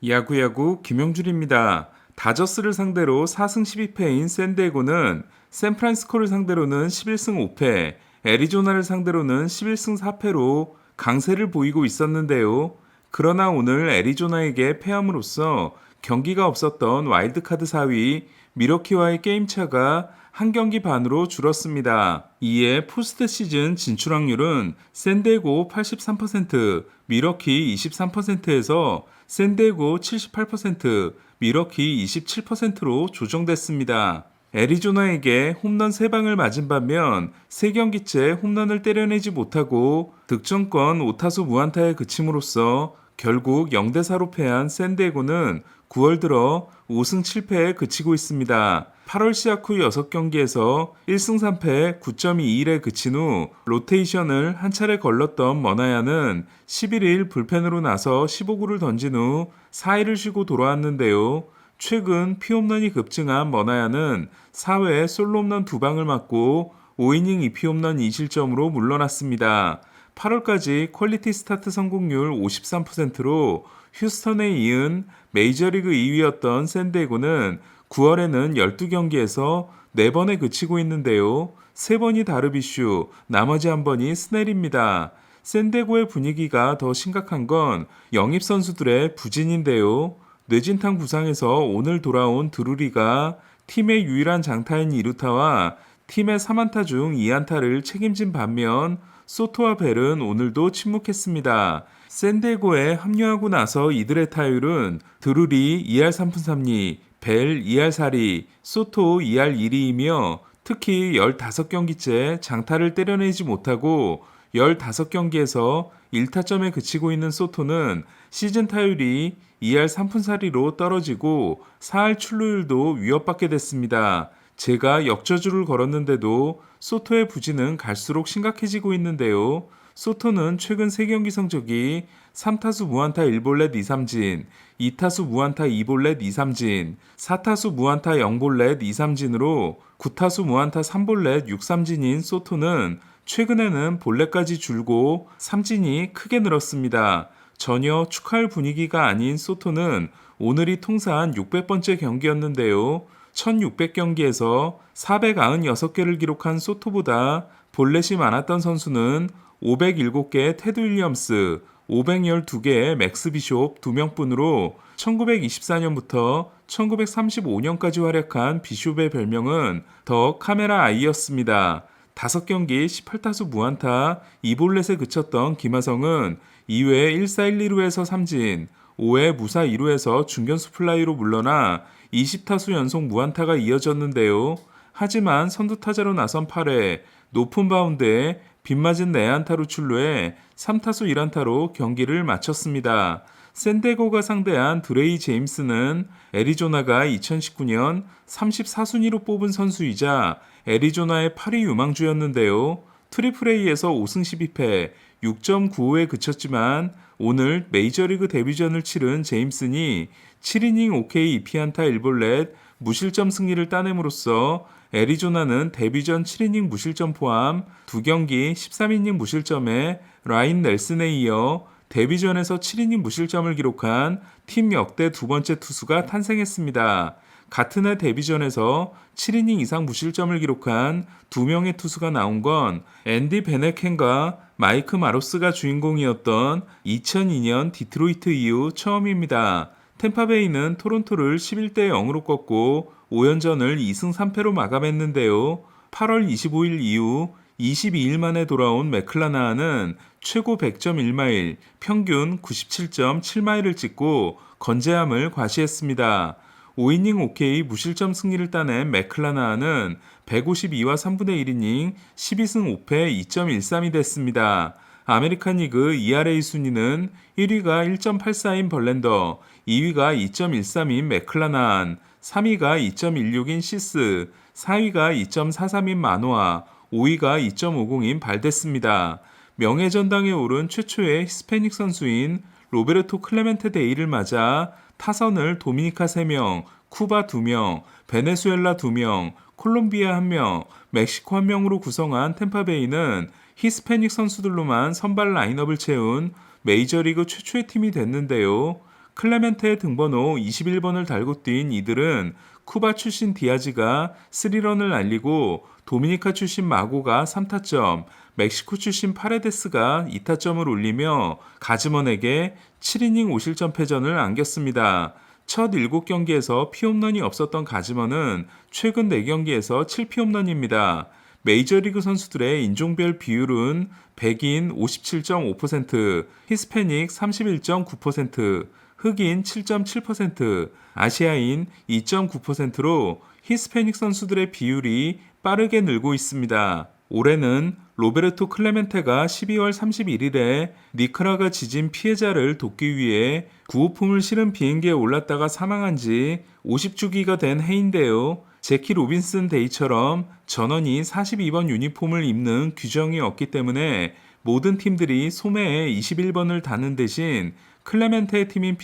야구야구 김영준입니다. 다저스를 상대로 4승 12패인 샌디에고는 샌프란시스코를 상대로는 11승 5패, 애리조나를 상대로는 11승 4패로 강세를 보이고 있었는데요. 그러나 오늘 애리조나에게 패함으로써 경기가 없었던 와일드카드 4위 미러키와의 게임차가 한 경기 반으로 줄었습니다. 이에 포스트 시즌 진출 확률은 샌디에고 83%, 미러키 23%에서 샌디에고 78%, 미러키 27%로 조정됐습니다. 애리조나에게 홈런 3방을 맞은 반면 3경기째 홈런을 때려내지 못하고 득점권 5타수 무안타에 그침으로써 결국 0대4로 패한 샌디에고는 9월 들어 5승 7패에 그치고 있습니다. 8월 시작 후 6경기에서 1승 3패 9.21에 그친 후 로테이션을 한 차례 걸렀던 머나야는 11일 불펜으로 나서 15구를 던진 후 4일을 쉬고 돌아왔는데요. 최근 피홈런이 급증한 머나야는 4회 솔로 홈런 2방을 맞고 5이닝 2피홈런 2실점으로 물러났습니다. 8월까지 퀄리티 스타트 성공률 53%로 휴스턴에 이은 메이저리그 2위였던 샌디에고는 9월에는 12경기에서 4번에 그치고 있는데요. 3번이 다르비슈, 나머지 1번이 스넬입니다. 샌디에고의 분위기가 더 심각한 건 영입 선수들의 부진인데요. 뇌진탕 부상에서 오늘 돌아온 드루리가 팀의 유일한 장타인 2루타와 팀의 3안타 중 2안타를 책임진 반면 소토와 벨은 오늘도 침묵했습니다. 샌디에고에 합류하고 나서 이들의 타율은 드루리 2할 3푼 3리, 벨 2할 4리, 소토 2할 1리이며 특히 15경기째 장타를 때려내지 못하고 15경기에서 1타점에 그치고 있는 소토는 시즌 타율이 2할 3푼 4리로 떨어지고 4할 출루율도 위협받게 됐습니다. 제가 역저주를 걸었는데도 소토의 부진은 갈수록 심각해지고 있는데요. 소토는 최근 3경기 성적이 3타수 무안타 1볼넷 2삼진, 2타수 무안타 2볼넷 2삼진, 4타수 무안타 0볼넷 2삼진으로 9타수 무안타 3볼넷 6삼진인 소토는 최근에는 볼넷까지 줄고 삼진이 크게 늘었습니다. 전혀 축하할 분위기가 아닌 소토는 오늘이 통산 600번째 경기였는데요. 1600경기에서 496개를 기록한 소토보다 볼넷이 많았던 선수는 507개의 테드 윌리엄스, 512개의 맥스 비숍 2명뿐으로 1924년부터 1935년까지 활약한 비숍의 별명은 더 카메라 아이였습니다. 5경기 18타수 무안타 2볼넷에 그쳤던 김하성은 2회 1사 1, 2루에서 삼진, 5회 무사 2루에서 중견수 플라이로 물러나 20타수 연속 무안타가 이어졌는데요. 하지만 선두타자로 나선 8회 높은 바운드에 빗맞은 내안타로 출루해 3타수 1안타로 경기를 마쳤습니다. 샌디에고가 상대한 드레이 제임스는 애리조나가 2019년 34순위로 뽑은 선수이자 애리조나의 8위 유망주였는데요. 트리플 A에서 5승 12패, 6.95에 그쳤지만 오늘 메이저리그 데뷔전을 치른 제임슨이 7이닝 OK 2피안타 1볼넷 무실점 승리를 따냄으로써 애리조나는 데뷔전 7이닝 무실점 포함 2경기 13이닝 무실점에 라인 넬슨에 이어 데뷔전에서 7이닝 무실점을 기록한 팀 역대 두 번째 투수가 탄생했습니다. 같은 해 데뷔전에서 7이닝 이상 무실점을 기록한 2명의 투수가 나온 건 앤디 베네켄과 마이크 마로스가 주인공이었던 2002년 디트로이트 이후 처음입니다. 템파베이는 토론토를 11대 0으로 꺾고 5연전을 2승 3패로 마감했는데요. 8월 25일 이후 22일 만에 돌아온 맥클라나한은 최고 100.1마일, 평균 97.7마일을 찍고 건재함을 과시했습니다. 5이닝 OK 무실점 승리를 따낸 맥클라나한은 152와 3분의 1이닝 12승 5패 2.13이 됐습니다. 아메리칸 리그 ERA 순위는 1위가 1.84인 벌렌더, 2위가 2.13인 맥클라난, 3위가 2.16인 시스, 4위가 2.43인 마노아, 5위가 2.50인 발데스입니다. 명예전당에 오른 최초의 히스패닉 선수인 로베르토 클레멘테 데이를 맞아 타선을 도미니카 3명, 쿠바 2명, 베네수엘라 2명, 콜롬비아 1명, 멕시코 1명으로 구성한 템파베이는 히스패닉 선수들로만 선발 라인업을 채운 메이저리그 최초의 팀이 됐는데요. 클레멘테의 등번호 21번을 달고 뛴 이들은 쿠바 출신 디아즈가 3런을 날리고 도미니카 출신 마고가 3타점, 멕시코 출신 파레데스가 2타점을 올리며 가즈먼에게 7이닝 5실점 패전을 안겼습니다. 첫 7경기에서 피홈런이 없었던 가즈먼은 최근 4경기에서 7피홈런입니다. 메이저리그 선수들의 인종별 비율은 백인 57.5%, 히스패닉 31.9%, 흑인 7.7%, 아시아인 2.9%로 히스패닉 선수들의 비율이 빠르게 늘고 있습니다. 올해는 로베르토 클레멘테가 12월 31일에 니카라가 지진 피해자를 돕기 위해 구호품을 실은 비행기에 올랐다가 사망한 지 50주기가 된 해인데요. 제키 로빈슨 데이처럼 전원이 42번 유니폼을 입는 규정이 없기 때문에 모든 팀들이 소매에 21번을 다는 대신 클레멘테의 팀인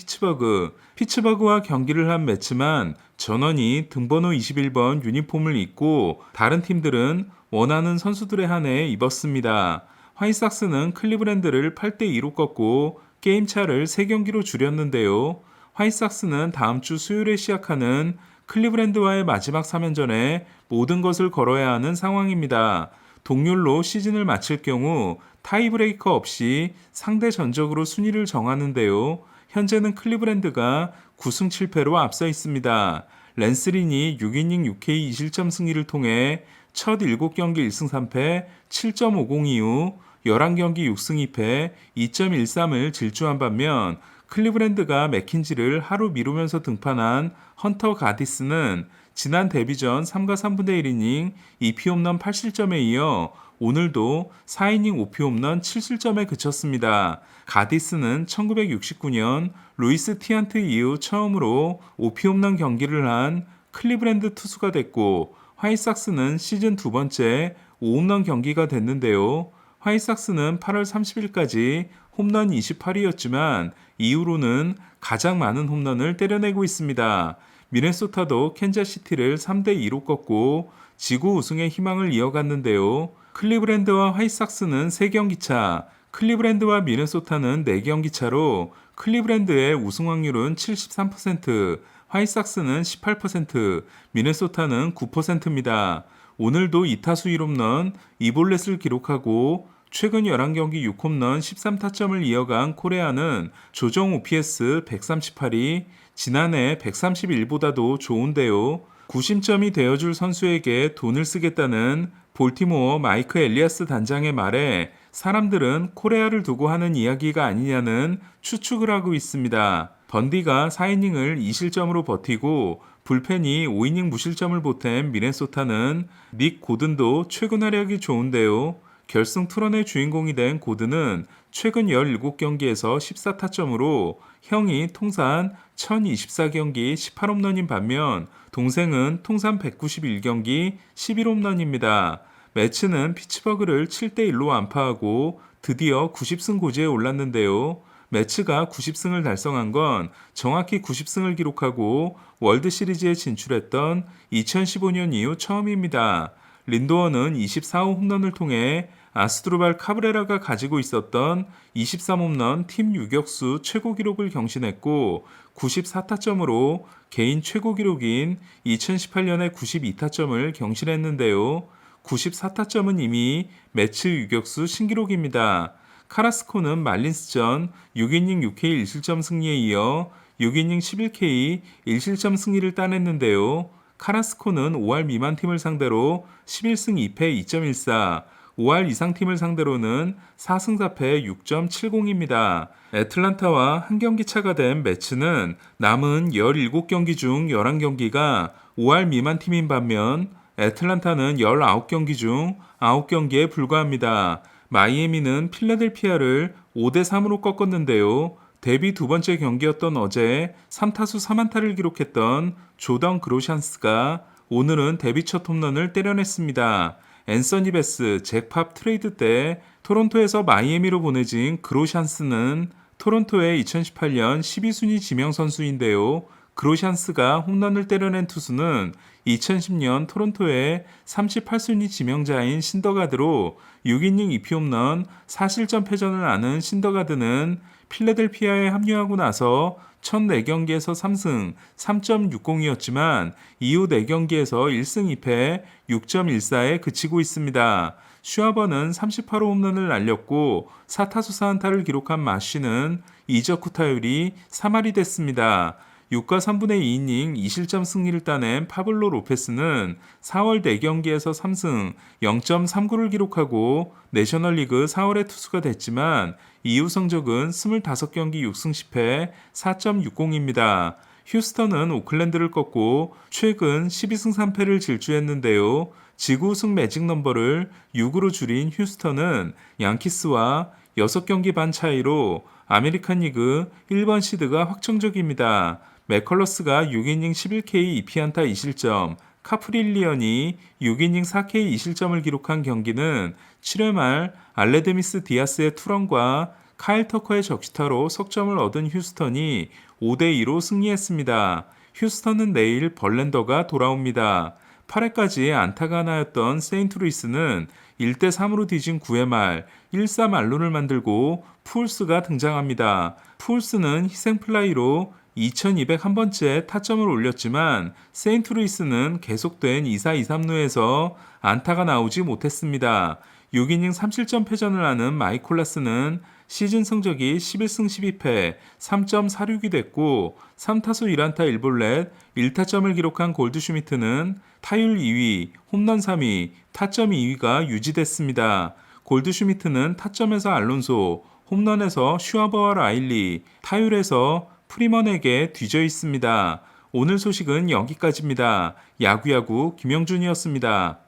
피츠버그와 경기를 한 매치만 전원이 등번호 21번 유니폼을 입고 다른 팀들은 원하는 선수들에 한해 입었습니다. 화이삭스는 클리브랜드를 8대2로 꺾고 게임차를 3경기로 줄였는데요. 화이삭스는 다음 주 수요일에 시작하는 클리브랜드와의 마지막 3연전에 모든 것을 걸어야 하는 상황입니다. 동률로 시즌을 마칠 경우 타이브레이커 없이 상대 전적으로 순위를 정하는데요. 현재는 클리브랜드가 9승 7패로 앞서 있습니다. 랜스린이 6이닝 6K 2실점 승리를 통해 첫 7경기 1승 3패 7.50 이후 11경기 6승 2패 2.13을 질주한 반면 클리브랜드가 맥킨지를 하루 미루면서 등판한 헌터 가디스는 지난 데뷔전 3과 3분의 1이닝 2피홈런 8실점에 이어 오늘도 4이닝 5피홈런 7실점에 그쳤습니다. 가디스는 1969년 루이스 티안트 이후 처음으로 5피홈런 경기를 한 클리브랜드 투수가 됐고 화이삭스는 시즌 두 번째 5홈런 경기가 됐는데요. 화이삭스는 8월 30일까지 홈런 28이었지만 이후로는 가장 많은 홈런을 때려내고 있습니다. 미네소타도 캔자시티를 3대2로 꺾고 지구 우승의 희망을 이어갔는데요. 클리브랜드와 화이삭스는 3경기 차, 클리브랜드와 미네소타는 4경기 차로 클리브랜드의 우승 확률은 73%, 화이삭스는 18%, 미네소타는 9%입니다. 오늘도 2타수 1홈런, 2볼넷을 기록하고 최근 11경기 6홈런 13타점을 이어간 코레아는 조정 OPS 138이 지난해 131보다도 좋은데요. 구심점이 되어줄 선수에게 돈을 쓰겠다는 볼티모어 마이크 엘리아스 단장의 말에 사람들은 코레아를 두고 하는 이야기가 아니냐는 추측을 하고 있습니다. 번디가 4이닝을 2실점으로 버티고 불펜이 5이닝 무실점을 보탠 미네소타는 닉 고든도 최근 활약이 좋은데요. 결승 투런의 주인공이 된 고든은 최근 17경기에서 14타점으로 형이 통산 1024경기 18홈런인 반면 동생은 통산 191경기 11홈런입니다. 매츠는 피츠버그를 7대1로 완파하고 드디어 90승 고지에 올랐는데요. 매츠가 90승을 달성한 건 정확히 90승을 기록하고 월드시리즈에 진출했던 2015년 이후 처음입니다. 린도어는 24호 홈런을 통해 아스드루발 카브레라가 가지고 있었던 23홈런 팀 유격수 최고 기록을 경신했고 94타점으로 개인 최고 기록인 2018년의 92타점을 경신했는데요. 94타점은 이미 매치 유격수 신기록입니다. 카라스코는 말린스전 6이닝 6K 1실점 승리에 이어 6이닝 11K 1실점 승리를 따냈는데요. 카라스코는 5할 미만 팀을 상대로 11승 2패 2.14, 5할 이상 팀을 상대로는 4승 4패 6.70입니다. 애틀란타와 한 경기 차가 된 매츠는 남은 17경기 중 11경기가 5할 미만 팀인 반면 애틀란타는 19경기 중 9경기에 불과합니다. 마이애미는 필라델피아를 5대3으로 꺾었는데요. 데뷔 두 번째 경기였던 어제 3타수 3안타를 기록했던 조던 그로샨스가 오늘은 데뷔 첫 홈런을 때려냈습니다. 앤서니 베스, 잭팝 트레이드 때 토론토에서 마이애미로 보내진 그로샨스는 토론토의 2018년 12순위 지명 선수인데요. 그로샨스가 홈런을 때려낸 투수는 2010년 토론토의 38순위 지명자인 신더가드로 6이닝 2피홈런 4실점 패전을 하는 신더가드는 필라델피아에 합류하고 나서 첫 4경기에서 3승 3.60이었지만 이후 4경기에서 1승 2패 6.14에 그치고 있습니다. 슈아버는 38호 홈런을 날렸고 4타수 4안타를 기록한 마쉬는 이적 후 타율이 3할이 됐습니다. 6과 3분의 2이닝 2실점 승리를 따낸 파블로 로페스는 4월 4경기에서 3승 0.39를 기록하고 내셔널리그 4월에 투수가 됐지만 이후 성적은 25경기 6승 10패 4.60입니다. 휴스턴은 오클랜드를 꺾고 최근 12승 3패를 질주했는데요. 지구 우승 매직 넘버를 6으로 줄인 휴스턴은 양키스와 6경기 반 차이로 아메리칸 리그 1번 시드가 확정적입니다. 맥컬러스가 6이닝 11K 2피안타 2실점, 카프릴리언이 6이닝 4K 2실점을 기록한 경기는 7회 말 알레드미스 디아스의 투런과 카일 터커의 적시타로 석점을 얻은 휴스턴이 5대2로 승리했습니다. 휴스턴은 내일 벌랜더가 돌아옵니다. 8회까지 안타가 하나였던 세인트루이스는 1대3으로 뒤진 9회 말 1-3 안론을 만들고 푸울스가 등장합니다. 푸울스는 희생플라이로 2201번째 타점을 올렸지만 세인트루이스는 계속된 2사 2삼루에서 안타가 나오지 못했습니다. 6이닝 3실점 패전을 하는 마이콜라스는 시즌 성적이 11승 12패 3.46이 됐고 3타수 1안타 1볼넷 1타점을 기록한 골드슈미트는 타율 2위, 홈런 3위, 타점 2위가 유지됐습니다. 골드슈미트는 타점에서 알론소, 홈런에서 슈아버와 라일리, 타율에서 프리먼에게 뒤져 있습니다. 오늘 소식은 여기까지입니다. 야구야구 김영준이었습니다.